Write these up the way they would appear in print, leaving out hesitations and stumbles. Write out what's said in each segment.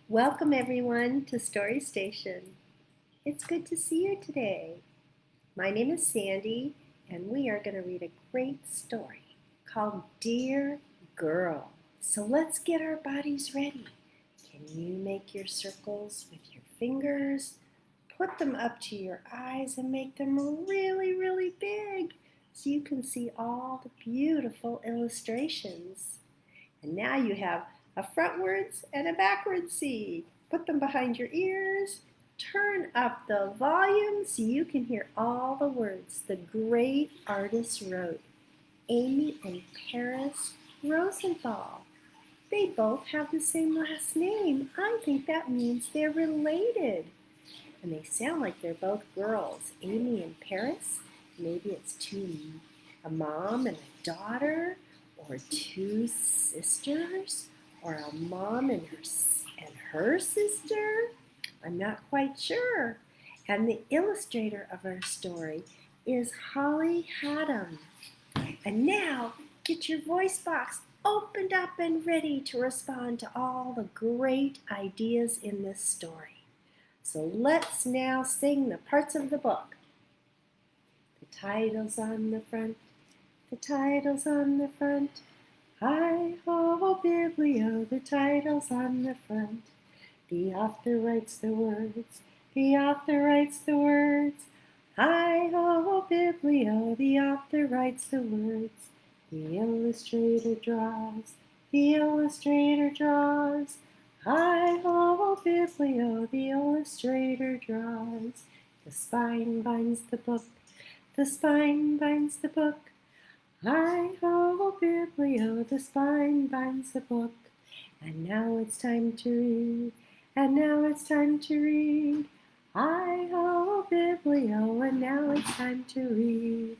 Welcome everyone to Story Station. It's good to see you today. My name is Sandy and we are going to read a great story called Dear Girl. So let's get our bodies ready. Can you make your circles with your fingers? Put them up to your eyes and make them really, really big so you can see all the beautiful illustrations. And now you have a frontwards and a backwards C. Put them behind your ears. Turn up the volume so you can hear all the words the great artist wrote. Amy and Paris Rosenthal. They both have the same last name. I think that means they're related. And they sound like they're both girls. Amy and Paris. Maybe it's a mom and a daughter, or two sisters, or a mom and her sister. I'm not quite sure. And the illustrator of our story is Holly Haddam. And now get your voice box opened up and ready to respond to all the great ideas in this story. So let's now sing the parts of the book. The title's on the front. The title's on the front. Hi-ho, Biblio, the title's on the front. The author writes the words. The author writes the words. Hi-ho, Biblio, the author writes the words. The illustrator draws. The illustrator draws. Hi-ho, Biblio, the illustrator draws. The spine binds the book. The spine binds the book. Hi-ho, Biblio, the spine binds the book. And now it's time to read. And now it's time to read. Hi-ho, Biblio, and now it's time to read.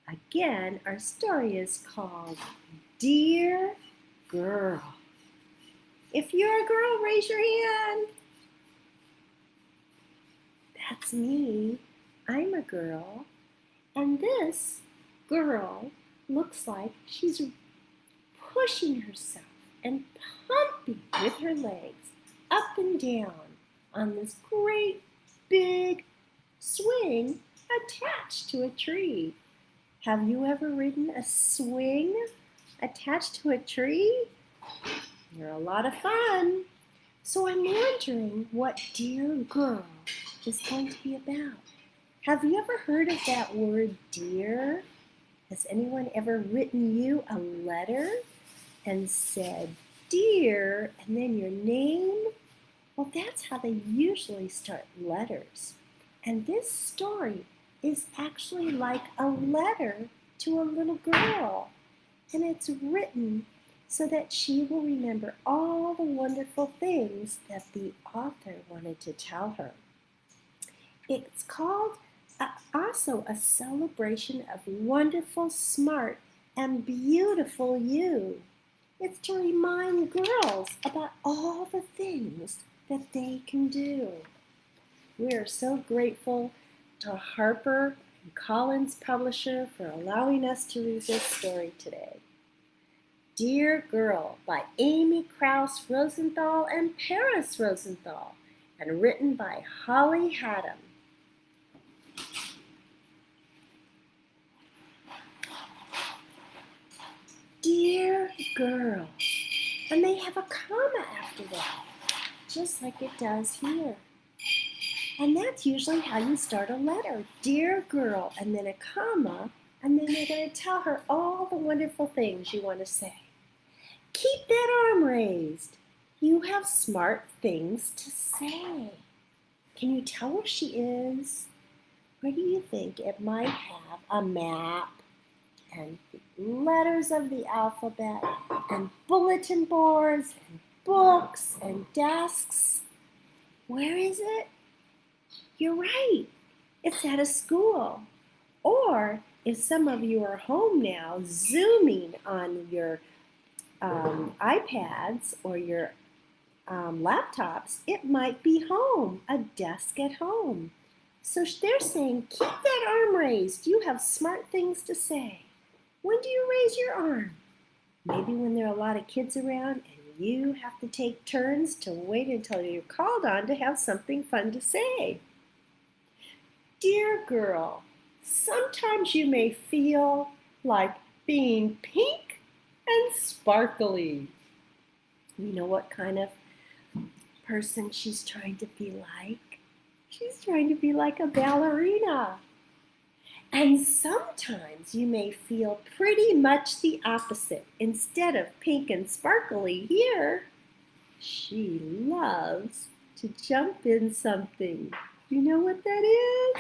Again, our story is called Dear Girl. If you're a girl, raise your hand. That's me. I'm a girl. And this girl looks like she's pushing herself and pumping with her legs up and down on this great big swing attached to a tree. Have you ever ridden a swing attached to a tree? They're a lot of fun. So I'm wondering what Dear Girl is going to be about. Have you ever heard of that word dear? Has anyone ever written you a letter and said dear and then your name? Well, that's how they usually start letters. And this story is actually like a letter to a little girl. And it's written so that she will remember all the wonderful things that the author wanted to tell her. It's called also a celebration of wonderful, smart, and beautiful you. It's to remind girls about all the things that they can do. We are so grateful to Harper and Collins Publisher for allowing us to read this story today. Dear Girl by Amy Kraus Rosenthal and Paris Rosenthal, and written by Holly Haddam. Dear Girl. And they have a comma after that, just like it does here. And that's usually how you start a letter. Dear Girl, and then a comma, and then you're going to tell her all the wonderful things you want to say. Keep that arm raised. You have smart things to say. Can you tell where she is? Where do you think it might have a map and letters of the alphabet and bulletin boards and books and desks? Where is it? You're right. It's at a school. Or if some of you are home now, Zooming on your iPads or your laptops, it might be home, a desk at home. So they're saying, keep that arm raised. You have smart things to say. When do you raise your arm? Maybe when there are a lot of kids around and you have to take turns to wait until you're called on to have something fun to say. Dear girl, sometimes you may feel like being pink and sparkly. You know what kind of person she's trying to be like? She's trying to be like a ballerina. And sometimes you may feel pretty much the opposite. Instead of pink and sparkly here, she loves to jump in something. You know what that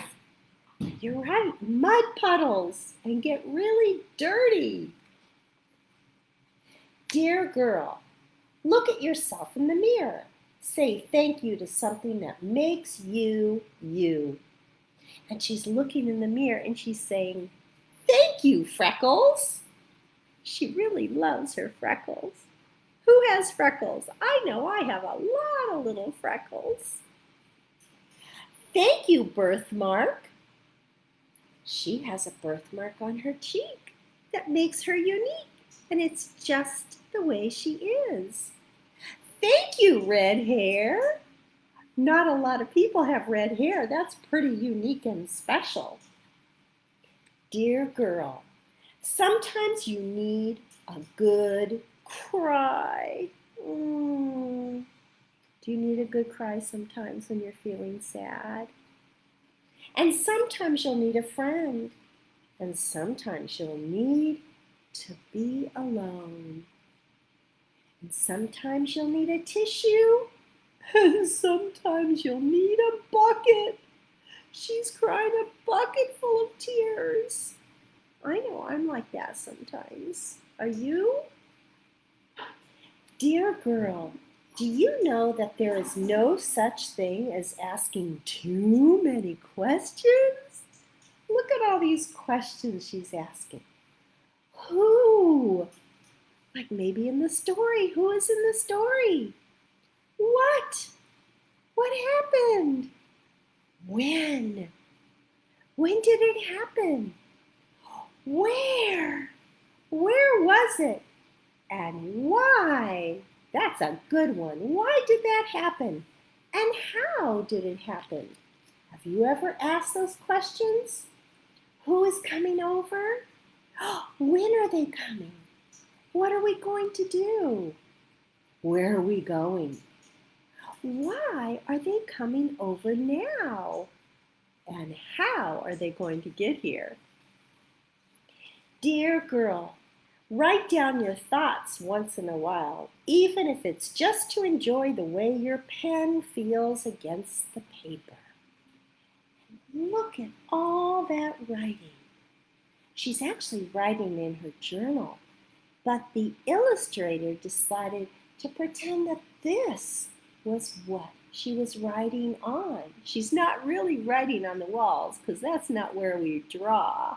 is? You're right, mud puddles and get really dirty. Dear girl, look at yourself in the mirror. Say thank you to something that makes you, you. And she's looking in the mirror and she's saying, thank you, Freckles. She really loves her freckles. Who has freckles? I know I have a lot of little freckles. Thank you, Birthmark. She has a birthmark on her cheek that makes her unique, and it's just the way she is. Thank you, red hair. Not a lot of people have red hair. That's pretty unique and special. Dear girl, sometimes you need a good cry. Do you need a good cry sometimes when you're feeling sad? And sometimes you'll need a friend. And sometimes you'll need to be alone. And sometimes you'll need a tissue. And sometimes you'll need a bucket. She's crying a bucket full of tears. I know I'm like that sometimes. Are you? Dear girl, do you know that there is no such thing as asking too many questions? Look at all these questions she's asking. Who? Like maybe in the story. Who is in the story? What? What happened? When? When did it happen? Where? Where was it? And why? That's a good one. Why did that happen? And how did it happen? Have you ever asked those questions? Who is coming over? When are they coming? What are we going to do? Where are we going? Why are they coming over now? And how are they going to get here? Dear girl, write down your thoughts once in a while, even if it's just to enjoy the way your pen feels against the paper. Look at all that writing. She's actually writing in her journal, but the illustrator decided to pretend that this was what she was writing on. She's not really writing on the walls because that's not where we draw.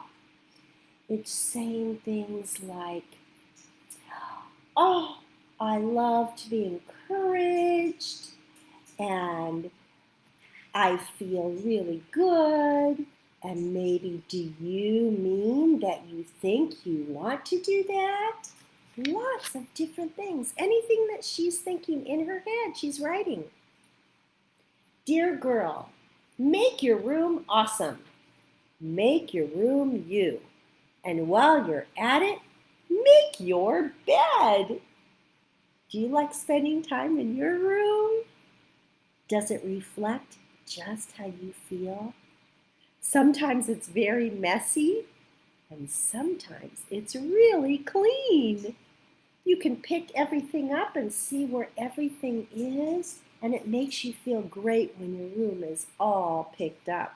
It's saying things like, oh, I love to be encouraged, and I feel really good, and maybe do you mean that you think you want to do that? Lots of different things. Anything that she's thinking in her head, she's writing. Dear girl, make your room awesome. Make your room you. And while you're at it, make your bed. Do you like spending time in your room? Does it reflect just how you feel? Sometimes it's very messy, and sometimes it's really clean. You can pick everything up and see where everything is, and it makes you feel great when your room is all picked up.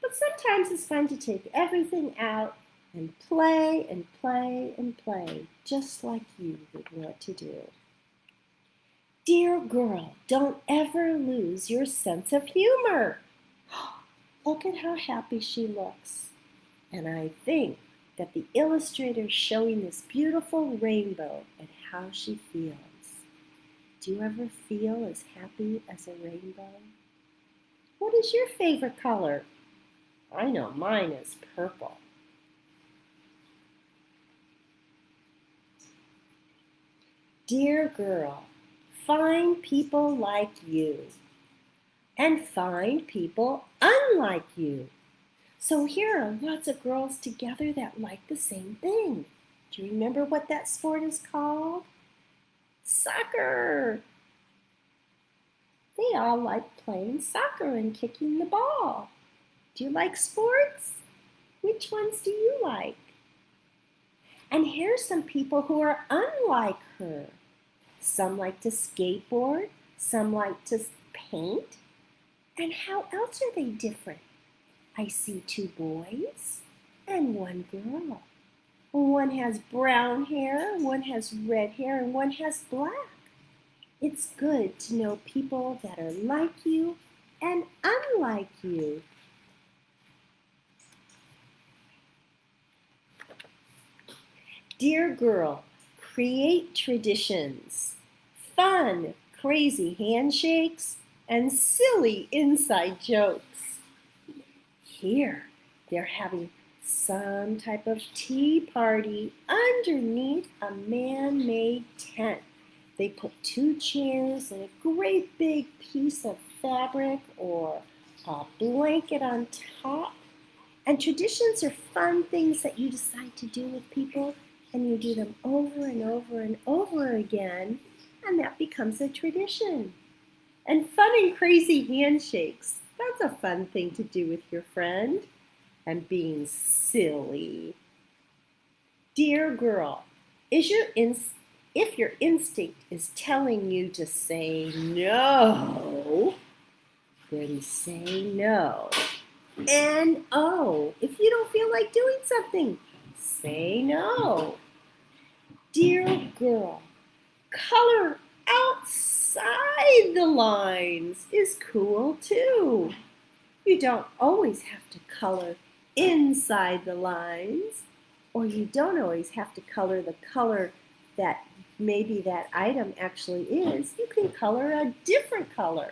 But sometimes it's fun to take everything out and play and play and play, just like you would want to do. Dear girl, don't ever lose your sense of humor. Look at how happy she looks. And I think that the illustrator is showing this beautiful rainbow and how she feels. Do you ever feel as happy as a rainbow? What is your favorite color? I know mine is purple. Dear girl, Find people like you and find people unlike you. So here are lots of girls together that like the same thing. Do you remember what that sport is called? Soccer. They all like playing soccer and kicking the ball. Do you like sports? Which ones do you like? And here's some people who are unlike her. Some like to skateboard, some like to paint. And how else are they different? I see 2 boys and 1 girl. One has brown hair, one has red hair, and one has black. It's good to know people that are like you and unlike you. Dear girl, create traditions, fun, crazy handshakes, and silly inside jokes. Here, they're having some type of tea party underneath a man-made tent. They put 2 chairs and a great big piece of fabric or a blanket on top. And traditions are fun things that you decide to do with people, and you do them over and over and over again, and that becomes a tradition. And fun and crazy handshakes, that's a fun thing to do with your friend. And being silly. Dear girl, if your instinct is telling you to say no, then say no. And oh, if you don't feel like doing something, say no. Dear girl, color outside the lines is cool too. You don't always have to color inside the lines, or you don't always have to color the color that maybe that item actually is. You can color a different color.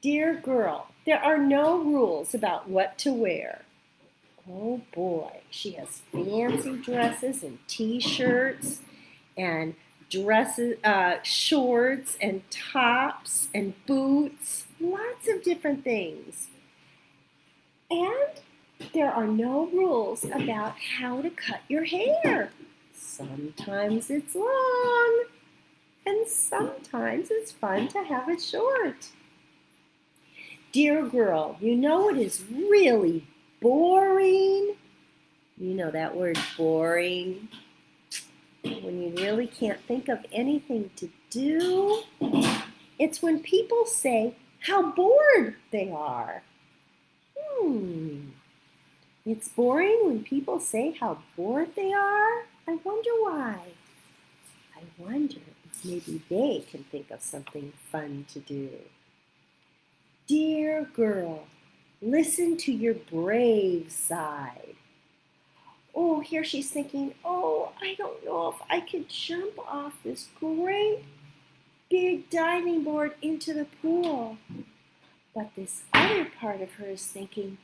Dear girl, there are no rules about what to wear. Oh boy, she has fancy dresses and t-shirts and dresses, shorts and tops and boots, lots of different things. And there are no rules about how to cut your hair. Sometimes it's long, and sometimes it's fun to have it short. Dear girl, you know what is really boring? You know that word boring? When you really can't think of anything to do. It's when people say how bored they are. It's boring when people say how bored they are. I wonder why. I wonder if maybe they can think of something fun to do. Dear girl, listen to your brave side. Oh, here she's thinking, oh, I don't know if I could jump off this great big diving board into the pool. But this other part of her is thinking,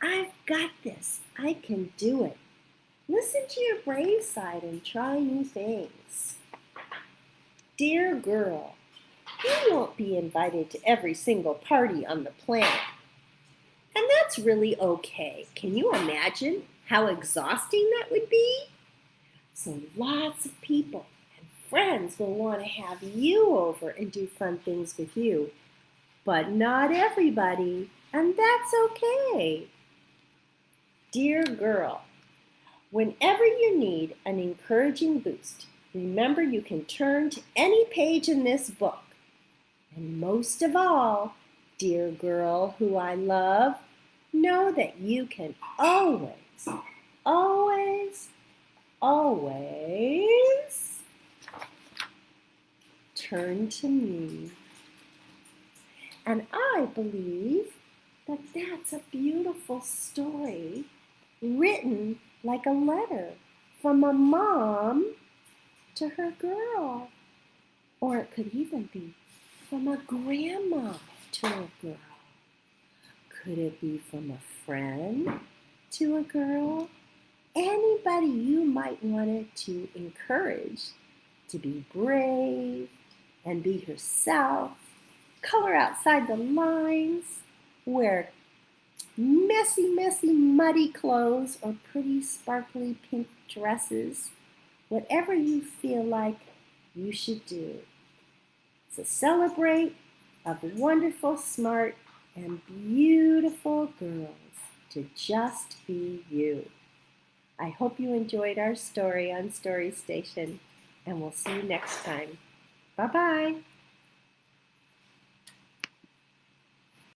I've got this. I can do it. Listen to your brave side and try new things. Dear girl, you won't be invited to every single party on the planet. And that's really okay. Can you imagine how exhausting that would be? So lots of people and friends will want to have you over and do fun things with you. But not everybody, and that's okay. Dear girl, whenever you need an encouraging boost, remember you can turn to any page in this book. And most of all, dear girl who I love, know that you can always, always, always turn to me. And I believe that that's a beautiful story written like a letter from a mom to her girl. Or it could even be from a grandma to a girl. Could it be from a friend to a girl? Anybody you might want it to encourage to be brave and be yourself. Color outside the lines. Wear messy, muddy clothes or pretty, sparkly pink dresses. Whatever you feel like you should do. So celebrate of wonderful, smart, and beautiful girls to just be you. I hope you enjoyed our story on Story Station, and we'll see you next time. Bye-bye.